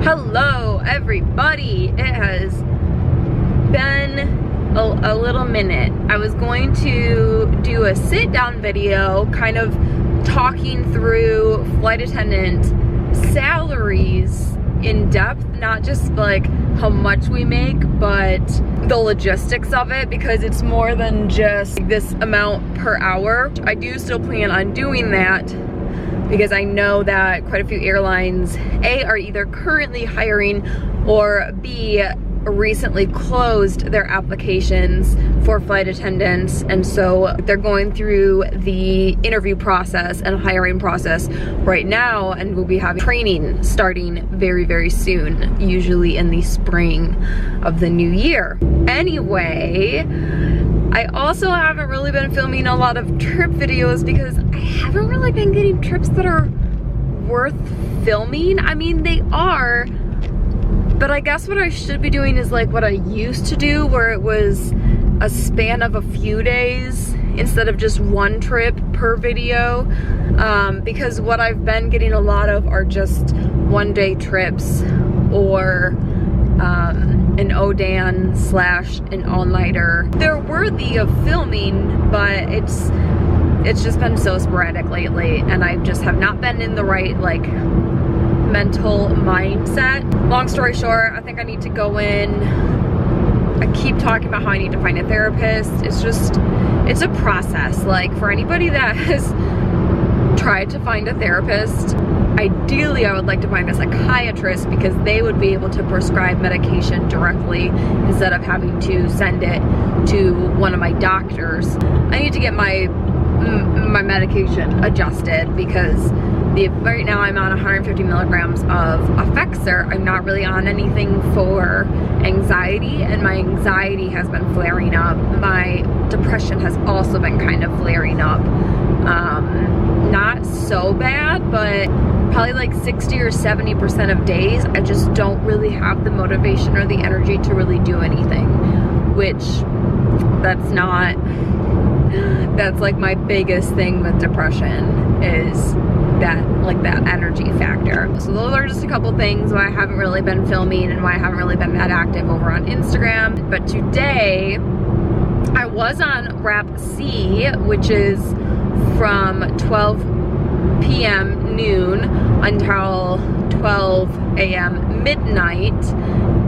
Hello everybody, it has been a little minute. I was going to do a sit down video kind of talking through flight attendant salaries in depth, not just like how much we make, but the logistics of it, because it's more than just this amount per hour. I do still plan on doing that because I know that quite a few airlines, A, are either currently hiring, or B, recently closed their applications for flight attendants, and so they're going through the interview process and hiring process right now, and we'll be having training starting very, very soon, usually in the spring of the new year. Anyway, I also haven't really been filming a lot of trip videos because I haven't really been getting trips that are worth filming. I mean, they are, but I guess what I should be doing is like what I used to do, where it was a span of a few days instead of just one trip per video, because what I've been getting a lot of are just one-day trips, or an ODAN / an all-nighter. They're worthy of filming, but it's just been so sporadic lately, and I just have not been in the right like mental mindset. Long story short, I think I need to go in. I keep talking about how I need to find a therapist. It's a process. Like, for anybody that has tried to find a therapist, ideally I would like to find a psychiatrist, because they would be able to prescribe medication directly instead of having to send it to one of my doctors. I need to get my medication adjusted, because right now I'm on 150 milligrams of Effexor. I'm not really on anything for anxiety, and my anxiety has been flaring up. My depression has also been kind of flaring up. Not so bad, but probably like 60 or 70% of days I just don't really have the motivation or the energy to really do anything, which that's like my biggest thing with depression, is that energy factor. So those are just a couple things why I haven't really been filming and why I haven't really been that active over on Instagram. But today I was on Wrap C, which is from 12 p.m. noon until 12 a.m. midnight,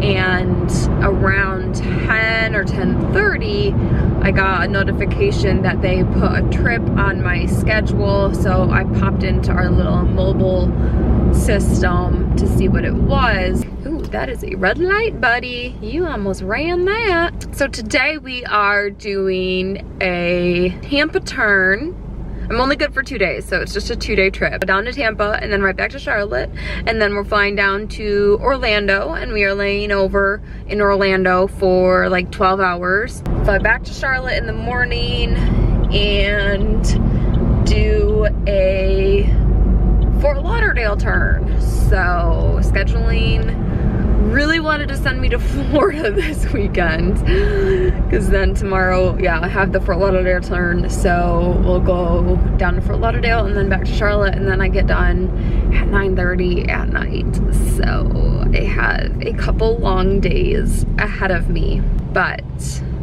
and around 10 or 10:30 I got a notification that they put a trip on my schedule, so I popped into our little mobile system to see what it was. Ooh, that is a red light, buddy. You almost ran that. So today we are doing a Tampa turn. I'm only good for 2 days, so it's just a 2-day trip. Down to Tampa and then right back to Charlotte, and then we're flying down to Orlando, and we are laying over in Orlando for like 12 hours. Fly back to Charlotte in the morning and do a Fort Lauderdale turn. So scheduling really wanted to send me to Florida this weekend, because then tomorrow, yeah, I have the Fort Lauderdale turn, so we'll go down to Fort Lauderdale and then back to Charlotte, and then I get done at 9:30 at night. So I have a couple long days ahead of me, but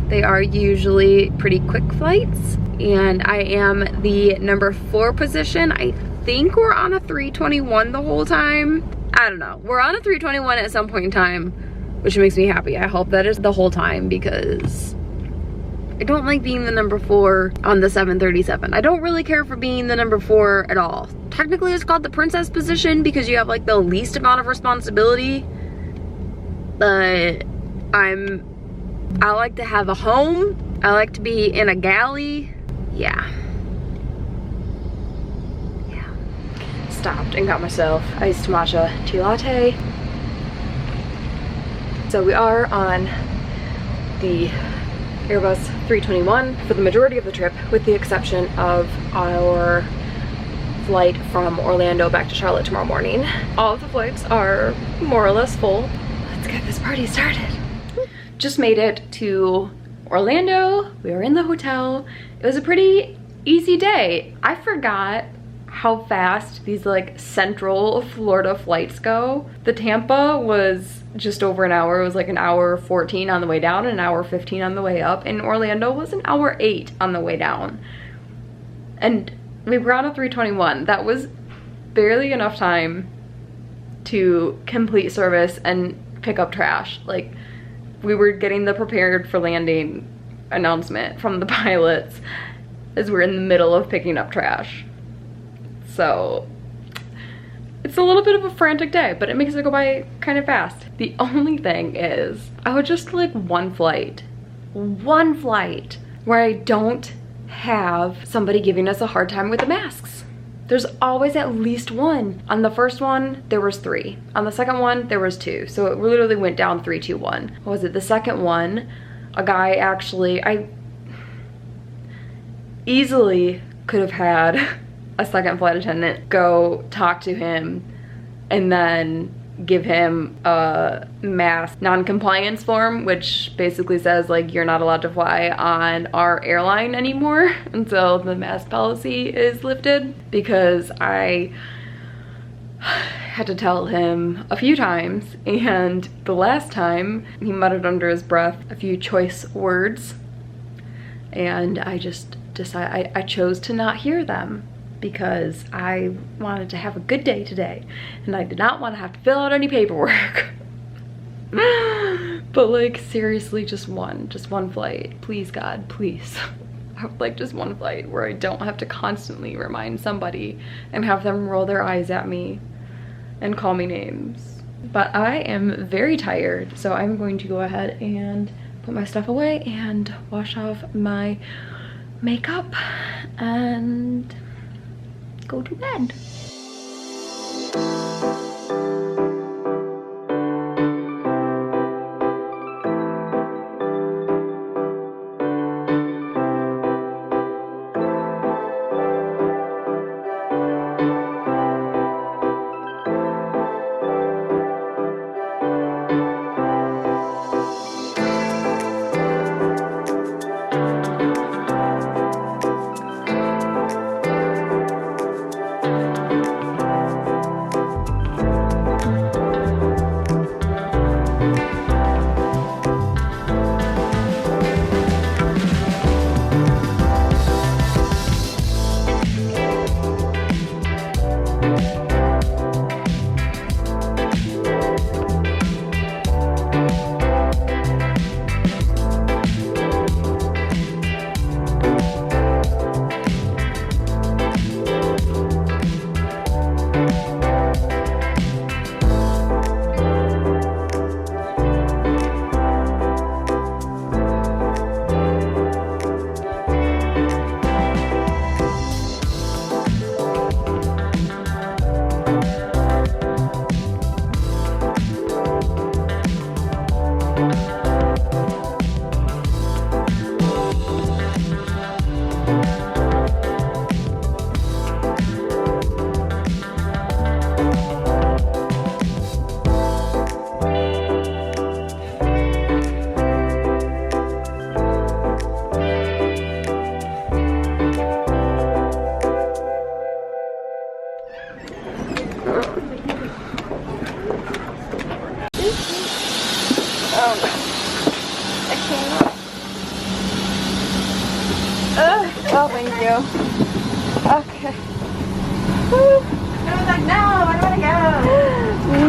they are usually pretty quick flights, and I am the number 4 position. I think we're on a 321 the whole time. I don't know. We're on a 321 at some point in time, which makes me happy. I hope that is the whole time, because I don't like being the number 4 on the 737. I don't really care for being the number 4 at all. Technically it's called the princess position because you have like the least amount of responsibility, but I like to have a home. I like to be in a galley. Yeah. Stopped and got myself iced matcha tea latte. So we are on the Airbus 321 for the majority of the trip, with the exception of our flight from Orlando back to Charlotte tomorrow morning. All of the flights are more or less full. Let's get this party started. Just made it to Orlando. We were in the hotel. It was a pretty easy day. I forgot how fast these like central Florida flights go. The Tampa was just over an hour. It was like an hour 14 on the way down and an hour 15 on the way up. And Orlando was an hour 8 on the way down. And we were on a 321. That was barely enough time to complete service and pick up trash. Like, we were getting the prepared for landing announcement from the pilots as we're in the middle of picking up trash. So it's a little bit of a frantic day, but it makes it go by kind of fast. The only thing is, I would just like one flight where I don't have somebody giving us a hard time with the masks. There's always at least one. On the first one, there was 3. On the second one, there was 2. So it literally went down 3, 2, 1. What was it? The second one, a guy actually, I easily could have had a second flight attendant go talk to him and then give him a mask non-compliance form, which basically says like you're not allowed to fly on our airline anymore until the mask policy is lifted, because I had to tell him a few times, and the last time he muttered under his breath a few choice words, and I just decided I chose to not hear them, because I wanted to have a good day today and I did not want to have to fill out any paperwork. But like, seriously, just one flight, please God, please. I would like just one flight where I don't have to constantly remind somebody and have them roll their eyes at me and call me names. But I am very tired, so I'm going to go ahead and put my stuff away and wash off my makeup and go to bed. Oh, thank you. Okay. Woo. I was like, no, I don't want to go.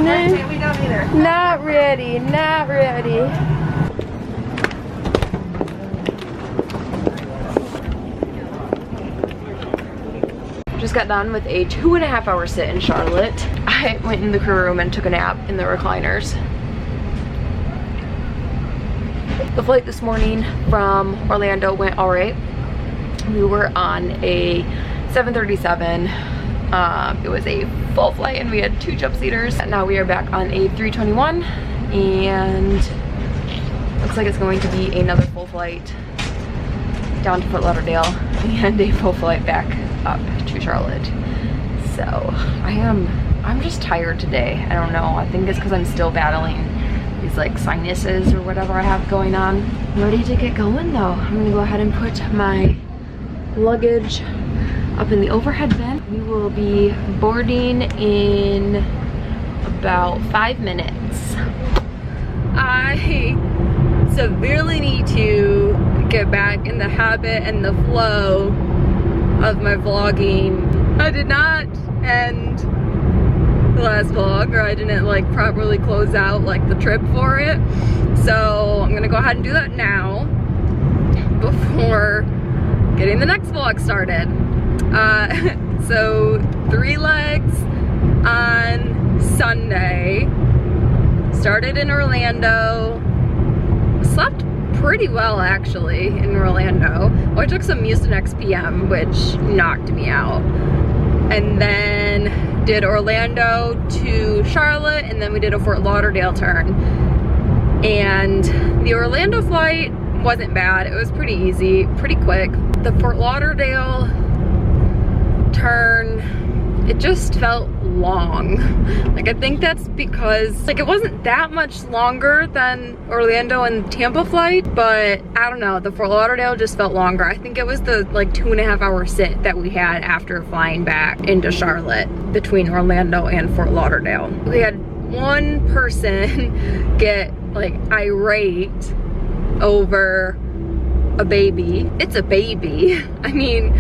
No, we don't either. Not ready, not ready. Just got done with a 2.5 hour sit in Charlotte. I went in the crew room and took a nap in the recliners. The flight this morning from Orlando went all right. We were on a 737. It was a full flight and we had 2 jump seaters. Now we are back on a 321 and looks like it's going to be another full flight down to Fort Lauderdale and a full flight back up to Charlotte. So I'm just tired today. I don't know. I think it's because I'm still battling these like sinuses or whatever I have going on. I'm ready to get going though. I'm gonna go ahead and put my luggage up in the overhead bin. We will be boarding in about 5 minutes. I severely need to get back in the habit and the flow of my vlogging. I did not end the last vlog, or I didn't like properly close out like the trip for it. So I'm gonna go ahead and do that now before getting the next vlog started. So 3 legs on Sunday. Started in Orlando. Slept pretty well actually in Orlando. Well, I took some Mucinex PM, which knocked me out. And then did Orlando to Charlotte, and then we did a Fort Lauderdale turn. And the Orlando flight wasn't bad. It was pretty easy, pretty quick. The Fort Lauderdale turn, it just felt long. Like, I think that's because like it wasn't that much longer than Orlando and Tampa flight, but I don't know, the Fort Lauderdale just felt longer. I think it was the like 2.5 hour sit that we had after flying back into Charlotte between Orlando and Fort Lauderdale. We had one person get like irate over a baby. It's a baby. I mean,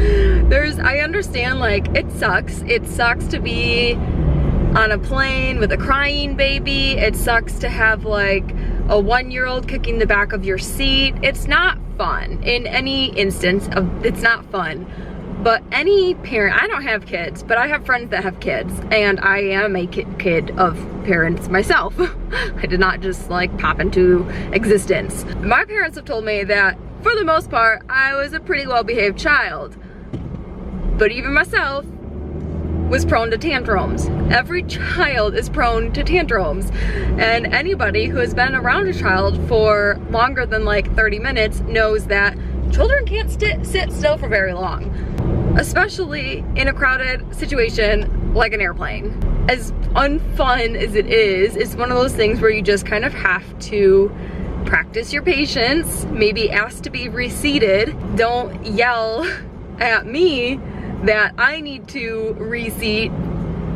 I understand like it sucks. It sucks to be on a plane with a crying baby. It sucks to have like a 1-year-old kicking the back of your seat. It's not fun in any instance of, it's not fun. But any parent, I don't have kids, but I have friends that have kids, and I am a kid of parents myself. I did not just like pop into existence. My parents have told me that for the most part, I was a pretty well-behaved child. But even myself was prone to tantrums. Every child is prone to tantrums. And anybody who has been around a child for longer than like 30 minutes knows that children can't sit still for very long. Especially in a crowded situation like an airplane. As unfun as it is, it's one of those things where you just kind of have to practice your patience, maybe ask to be reseated. Don't yell at me that I need to reseat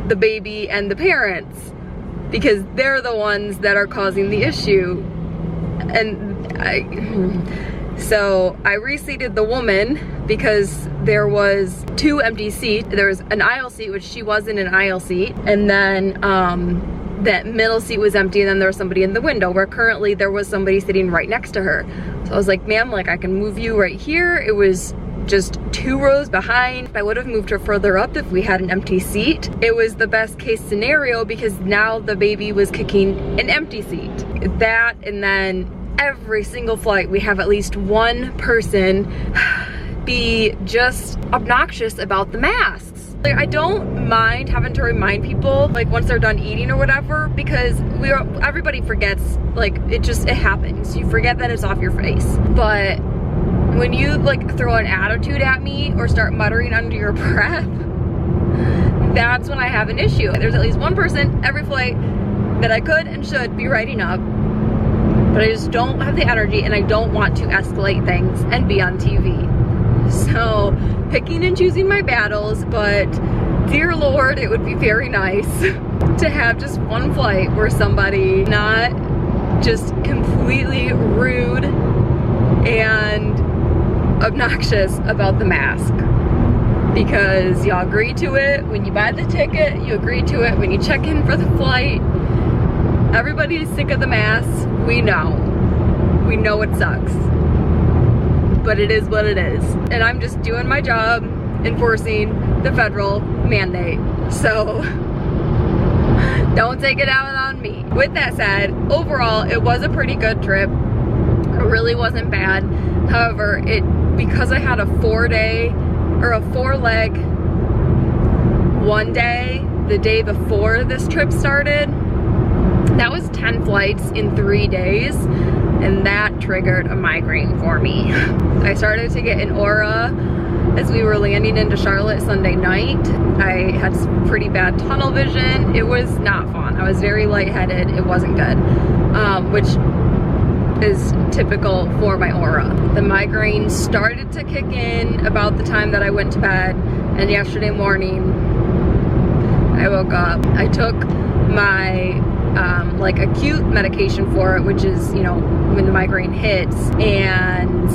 the baby and the parents because they're the ones that are causing the issue. So I reseated the woman because there was 2 empty seats. There was an aisle seat, which she was in an aisle seat, and then that middle seat was empty, and then there was somebody in the window, where currently there was somebody sitting right next to her. So I was like, ma'am, like I can move you right here. It was just 2 rows behind. I would have moved her further up if we had an empty seat. It was the best case scenario because now the baby was kicking an empty seat. That, and then every single flight we have at least one person be just obnoxious about the masks. Like, I don't mind having to remind people like once they're done eating or whatever, because everybody forgets, like it happens. You forget that it's off your face. But when you like throw an attitude at me or start muttering under your breath, that's when I have an issue. There's at least one person every flight that I could and should be writing up, but I just don't have the energy and I don't want to escalate things and be on TV. So picking and choosing my battles, but dear Lord, it would be very nice to have just one flight where somebody not just completely rude and obnoxious about the mask. Because y'all agree to it when you buy the ticket, you agree to it when you check in for the flight. Everybody's sick of the mask. We know it sucks, but it is what it is. And I'm just doing my job enforcing the federal mandate. So don't take it out on me. With that said, overall, it was a pretty good trip. It really wasn't bad. However, because I had a 4-day or a 4-leg one day, the day before this trip started, that was 10 flights in 3 days, and that triggered a migraine for me. I started to get an aura as we were landing into Charlotte Sunday night. I had pretty bad tunnel vision. It was not fun. I was very lightheaded. It wasn't good, which is typical for my aura. The migraine started to kick in about the time that I went to bed, and yesterday morning I woke up. I took my like acute medication for it, which is, you know, when the migraine hits, and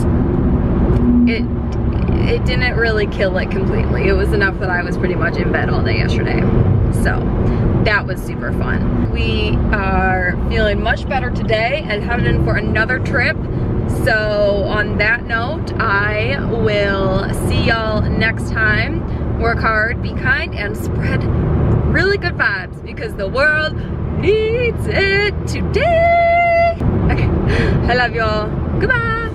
it didn't really kill it completely. It was enough that I was pretty much in bed all day yesterday. So that was super fun. We are feeling much better today and headed in for another trip. So on that note, I will see y'all next time. Work hard, be kind, and spread really good vibes because the world needs it today. Okay, I love y'all. Goodbye.